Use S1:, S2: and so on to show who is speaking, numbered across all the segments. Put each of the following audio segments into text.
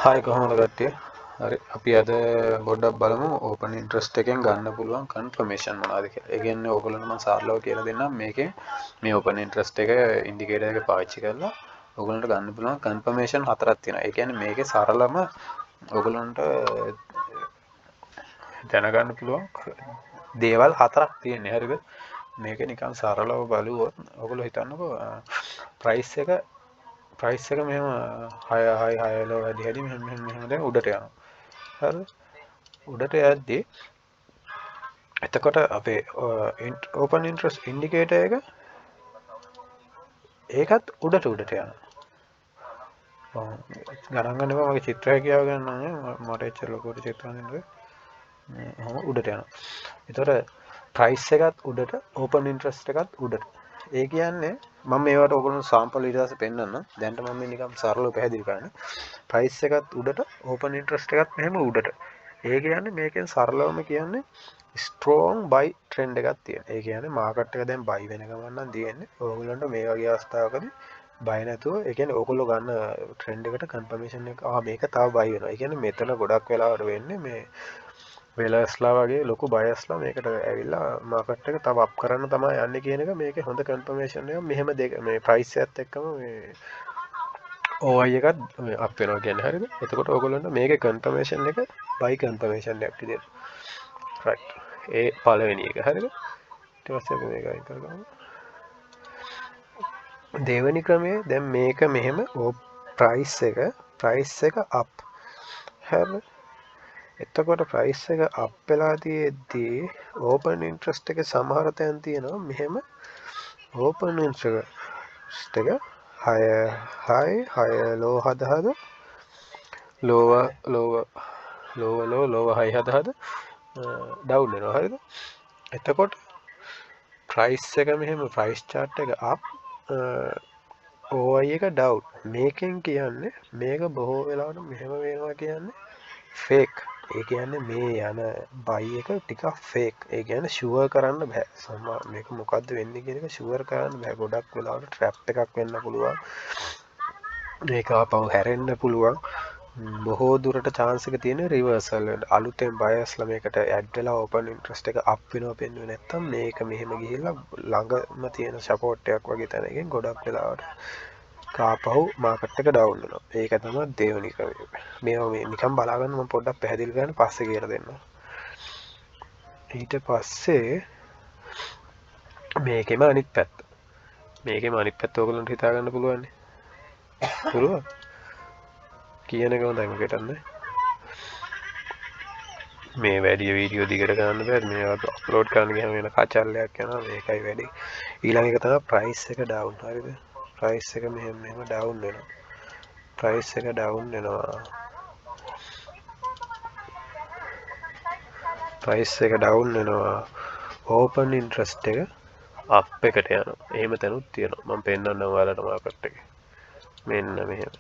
S1: Hi කොහොමද කට්ටිය? හරි අපි අද පොඩ්ඩක් බලමු ඕපන් ඉන්ට්‍රස්ට් එකෙන් ගන්න පුළුවන් කන්ෆර්මේෂන් මොනවද කියලා. ඒ කියන්නේ ඕගොල්ලන්ට මම සරලව කියලා දෙන්නම් මේකේ මේ ඕපන් ඉන්ට්‍රස්ට් එක ඉන්ඩිකේටර් එක පාවිච්චි කරලා ඕගොල්ලන්ට ගන්න පුළුවන් කන්ෆර්මේෂන් හතරක් තියෙනවා. ඒ කියන්නේ මේකේ සරලම ඕගොල්ලන්ට දැනගන්න පුළුවන් දේවල් හතරක් තියෙනවා. හරිද? මේක නිකන් සරලව බලුවොත් ඔයගොල්ලෝ හිතන්නකෝ ප්‍රයිස් එක මෙහෙම 6 ලෝ වැඩි මෙහෙම දැන් උඩට යනවා. හරිද? උඩට යද්දී එතකොට අපේ ඕපන් ඉන්ට්‍රස්ට් ඉන්ඩිකේටර් එක ඒකත් උඩට යනවා. ගණන් ගන්න එපා මගේ චිත්‍ර හැකියාව ගන්න නෑ මට එච්චර ලොකුට චිත්‍ර හදන්න උඩට යනවා. එතකොට ප්‍රයිස් එකත් උඩට ඕපන් ඉන්ට්‍රස්ට් එකත් උඩට. ඒ කියන්නේ මම මේවට ඔයගොල්ලෝ සාම්පල් ඊට පස්සේ පෙන්නන්න. දැන්ට මම මේ නිකන් සරලව පැහැදිලි කරන්න. ප්‍රයිස් එකත් උඩට ඕපන් ඉන්ට්‍රස්ට් එකත් මෙහෙම උඩට. ඒ කියන්නේ මේකෙන් සරලවම කියන්නේ ස්ට්‍රෝං බයි ට්‍රෙන්ඩ් එකක් තියෙනවා. ඒ කියන්නේ මාකට් එක දැන් බයි වෙන ගමන් නම් තියෙන්නේ. ඕගොල්ලන්ට මේ වගේ අවස්ථාවකදී බය නැතුව ඒ කියන්නේ ඕගොල්ලෝ ගන්න ට්‍රෙන්ඩ් එකට කන්ෆර්මේෂන් එක මේක තව බයි වෙනවා. ඒ කියන්නේ මෙතන ගොඩක් වෙලාවට වෙන්නේ මේ වෙලස්ලා වගේ ලොකු බයස්ලා මේකට ඇවිල්ලා මාකට් එක තව අප් කරන්න තමයි යන්නේ කියන එක මේකේ හොඳ කන්ෆර්මේෂන් එක මෙහෙම දෙක මේ ප්‍රයිස් එකත් එක්කම මේ OI එකත් අප් වෙනවා කියන්නේ හරිද? එතකොට ඕගොල්ලන්ට මේකේ කන්ෆර්මේෂන් එක බයි කන්ෆර්මේෂන් එකක් විදියට. රයිට්. ඒ පළවෙනි එක හරිද? ඊට පස්සේ අපි මේක අයින් කරගමු. දෙවෙනි ක්‍රමය දැන් මේක මෙහෙම ප්‍රයිස් එක අප්. හරිද? එතකොට ප්‍රයිස් එක අප් වෙලා තියෙද්දී ඕපන් ඉන්ට්‍රස්ට් එකේ සමහර තැන් තියෙනවා මෙහෙම ඕපන් ඉන්ට්‍රස්ට් එක 6 ලෝ හද ලෝව හයි හද ඩවුන් වෙනවා හරිද? එතකොට ප්‍රයිස් එක මෙහෙම ප්‍රයිස් chart එක අප් OI එක ඩවුන්. මේකෙන් කියන්නේ මේක බොහෝ වෙලාවට මෙහෙම වෙනවා කියන්නේ ෆේක්. ඒ කියන්නේ මේ යන බයි එක ටිකක් ෆේක්. ඒ කියන්නේ ෂුවර් කරන්න බෑ. මේක මොකද්ද වෙන්නේ කියන එක ෂුවර් කරන්න බෑ. ගොඩක් වෙලාවට ට්‍රැප් එකක් වෙන්න පුළුවන්. මේක ආපහු හැරෙන්න පුළුවන්. බොහෝ දුරට chance එක තියෙන රිවර්සල් වෙන්න. අලුතෙන් බයස්ලා මේකට ඇඩ් වෙලා ඕපන් ඉන්ට්‍රස්ට් එක අප් වෙනවා පෙන්වන්නේ නැත්තම් මේක මෙහෙම ගිහිල්ලා ළඟම තියෙන සපෝට් එකක් වගේ තැනකින් ගොඩක් වෙලාවට ආපහු මාකට් එක ඩවුන් වෙනවා. ඒක තමයි දෙවෙනි ක්‍රමය. මේවා මේ නිකන් බලාගන්න මම පොඩ්ඩක් පැහැදිලි කරන්න පස්සේ කියලා දෙන්නම්. ඊට පස්සේ මේකෙම අනිත් පැත්ත. මේකෙම අනිත් පැත්ත ඔයගොල්ලන්ට හිතා ගන්න පුළුවන්. පුළුවන්. කියන එක හොඳයි මකටන්නේ. මේ වැඩි වීඩියෝ දිගට ගන්න බෑ. මේවා අප්ලෝඩ් කරන්න ගියාම වෙන කචල්ලයක් යනවා. මේකයි වැඩි. ඊළඟ එක තමයි ප්‍රයිස් එක ඩවුන්. හරිද? ප්‍රයිස් එක මෙහෙම ඩවුන් වෙනවා. ප්‍රයිස් එක ඩවුන් වෙනවා. ප්‍රයිස් එක ඩවුන් වෙනවා. ඕපන් ඉන්ට්‍රස්ට් එක අප් එකට යනවා. එහෙම තැනුත් තියෙනවා. මම පෙන්නන්නම් ඔයාලට මාකට් එකේ. මෙන්න මෙහෙම.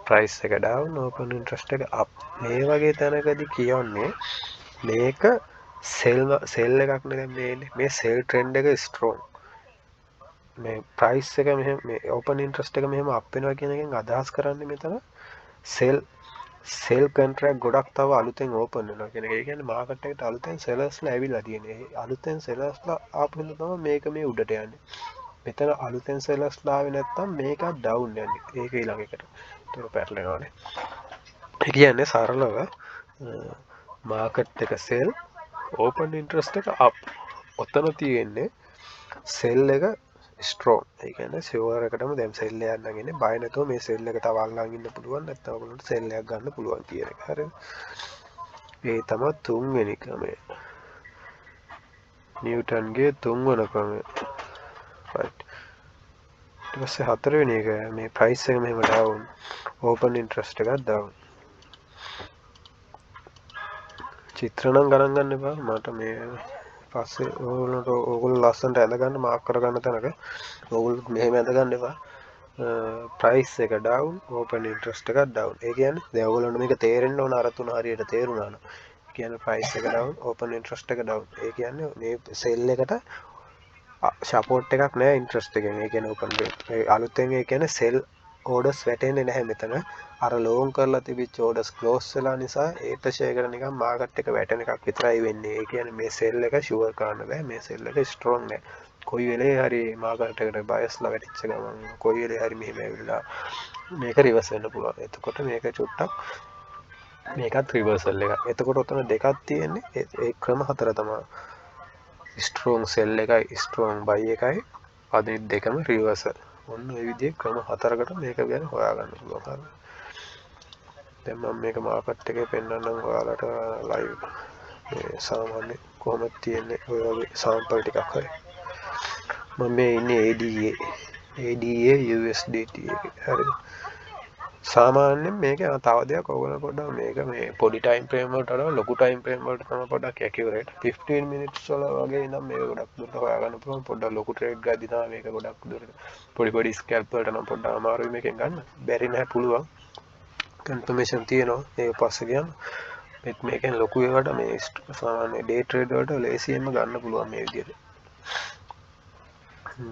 S1: ප්‍රයිස් එක ඩවුන් ඕපන් ඉන්ට්‍රස්ට් එක අප්. මේ වගේ තැනකදී කියන්නේ මේක සෙල් එකක් නේ මේ සෙල් ට්‍රෙන්ඩ් එක ස්ට්‍රෝං. මේ ප්‍රයිස් එක මෙහෙම මේ ඕපන් ඉන්ට්‍රස්ට් එක මෙහෙම අප් වෙනවා කියන එකෙන් අදහස් කරන්නේ මෙතන සෙල් කන්ට්‍රැක්ට් ගොඩක් තව අලුතෙන් ඕපන් වෙනවා කියන එක. ඒ කියන්නේ මාකට් එකට අලුතෙන් සෙලර්ස්ලා ඇවිල්ලා තියෙන්නේ. අලුතෙන් සෙලර්ස්ලා ආපු හින්දා තමයි මේක මේ උඩට යන්නේ. මෙතන අලුතෙන් සෙලර්ස්ලා ආවේ නැත්තම් මේක ඩවුන් යන්නේ. ඒක ඊළඟ එකට. ඒක පැටලෙනවානේ. ඒ කියන්නේ සරලව මාකට් එක සෙල් ඕපන් ඉන්ට්‍රස්ට් එක අප්. ඔතන තියෙන්නේ සෙල් එක ස්ට්‍රෝං. ඒ කියන්නේ ෂුවර් එකටම දැන් සෙල් එකක් නගින්නේ බය නැතුව මේ සෙල් එක තව අල්ලන් ඉන්න පුළුවන් නැත්නම් ඔයගොල්ලන්ට සෙල් එකක් ගන්න පුළුවන් කියන එක. හරිද? ඒ තමයි තුන්වෙනි ක්‍රමය. නිව්ටන්ගේ තුන්වන ක්‍රමය. right. ඊට පස්සේ හතරවෙනි එක මේ ප්‍රයිස් එක මෙහෙම ඩවුන්. ඕපන් ඉන්ට්‍රස්ට් එකක් ඩවුන්. චිත්‍ර නම් ගණන් ගන්න එපා. මට මේ පස්සේ ඕගොල්ලෝ ලස්සනට ඇඳ ගන්න මාක් කරගන්න තැනක ඕගොල්ලෝ මෙහෙම ඇඳ ගන්න එපා. ප්‍රයිස් එක ඩවුන් ඕපන් ඉන්ට්‍රස්ට් එකක් ඩවුන්. ඒ කියන්නේ දැන් ඔයගොල්ලන්ට මේක තේරෙන්න ඕන අර තුන හරියට තේරුණා නම්. ඒ කියන්නේ ප්‍රයිස් එක ඩවුන් ඕපන් ඉන්ට්‍රස්ට් එක ඩවුන්. ඒ කියන්නේ මේ සෙල් එකට සපෝට් එකක් නැහැ ඉන්ට්‍රස්ට් එකෙන්. ඒ කියන්නේ ඕපන් අලුතෙන් ඒ කියන්නේ සෙල් ඕඩර්ස් වැටෙන්නේ නැහැ මෙතන. අර ලෝන් කරලා තිබිච්ච ඕඩර්ස් ක්ලෝස් වෙලා නිසා ඒ ප්‍රෙෂර් නිකන් මාකට් එක වැටෙන එකක් විතරයි වෙන්නේ. ඒ කියන්නේ මේ සෙල් එක ෂුවර් කරන්න බෑ. මේ සෙල් එක ස්ට්‍රෝං නෑ. කොයි වෙලේ හරි මාකට් එකට බයස්ලා වැටිච්ච ගමන් කොයි වෙලේ හරි මෙහෙම ඇවිල්ලා මේක රිවර්ස් වෙන්න පුළුවන්. එතකොට මේක චුට්ටක් මේකත් රිවර්සල් එකක්. එතකොට ඔතන දෙකක් තියෙන්නේ. ඒ ක්‍රම හතර තමයි. ස්ට්‍රෝං සෙල් එකයි ස්ට්‍රෝං බයි එකයි අනිත් දෙකම රිවර්සල්. ඔන්න ඔය විදිහේ ක්‍රම හතරකට මේක ගැන හොයාගන්න පුළුවන්. හරි. දැන් මම මේක මාකට් එකේ පෙන්නන්නම් ඔයාලට ලයිව්. මේ සාමාන්‍ය කොහොමද තියෙන්නේ ඔය වගේ සාම්පල් ටිකක් හරි. මම මේ ඉන්නේ ADA USDT එකේ. හරි. සාමාන්‍යයෙන් මේක තව දෙයක් ඔයගොල්ලෝ පොඩ්ඩක් මේක මේ පොඩි ටයිම් ෆ්‍රේම් වලට වඩා ලොකු ටයිම් ෆ්‍රේම් වලට තමයි පොඩ්ඩක් ඇකියුරේට් 15 මිනිත්ස් වල වගේ නම් මේක ගොඩක් දුරට හොයාගන්න පුළුවන්. පොඩ්ඩක් ලොකු ට්‍රේඩ් ගද්දි තමයි මේක ගොඩක් දුරට පොඩි ස්කැල්ප් වලට නම් පොඩ්ඩක් අමාරුයි මේකෙන් ගන්න. බැරි නෑ පුළුවන්. කන්ෆර්මේෂන් තියෙනවා. ඒක පස්සේ කියන්න. මේකෙන් ලොකු ඒවාට මේ සාමාන්‍ය ඩේ ට්‍රේඩ් වලට ලේසියෙන්ම ගන්න පුළුවන් මේ විදිහට.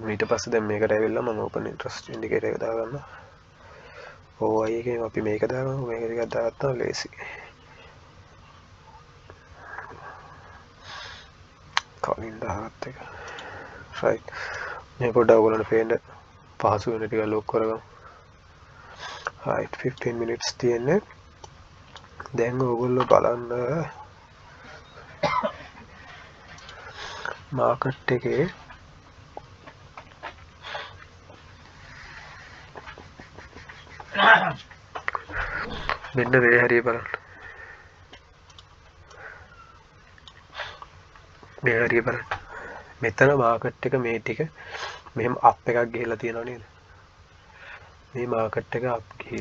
S1: ඊට පස්සේ දැන් මේකට ඇවිල්ලා මම ඕපන් ඉන්ට්‍රස්ට් ඉන්ඩිකේටර් එක දාගන්න. OI එකෙන් අපි මේක දාගමු. මේක ටිකක් දාගත්තාම ලේසි. කලින් දාගත්ත එක. right. මේ පොඩ්ඩක් ඔයගොල්ලන්ට පේන්න පහසු වෙන ටික ලොක් කරගමු. right 15 minutes තියෙන්නේ. දැන් ඔයගොල්ලෝ බලන්න මාකට් එකේ මෙන්න මේ හරිය බලන්න. මේ හරිය බලන්න. මෙතන මාකට් එක මේ ටික මෙහෙම අප් එකක් ගිහලා තියෙනවා නේද? මේ මාකට් එක අප් ගිහලා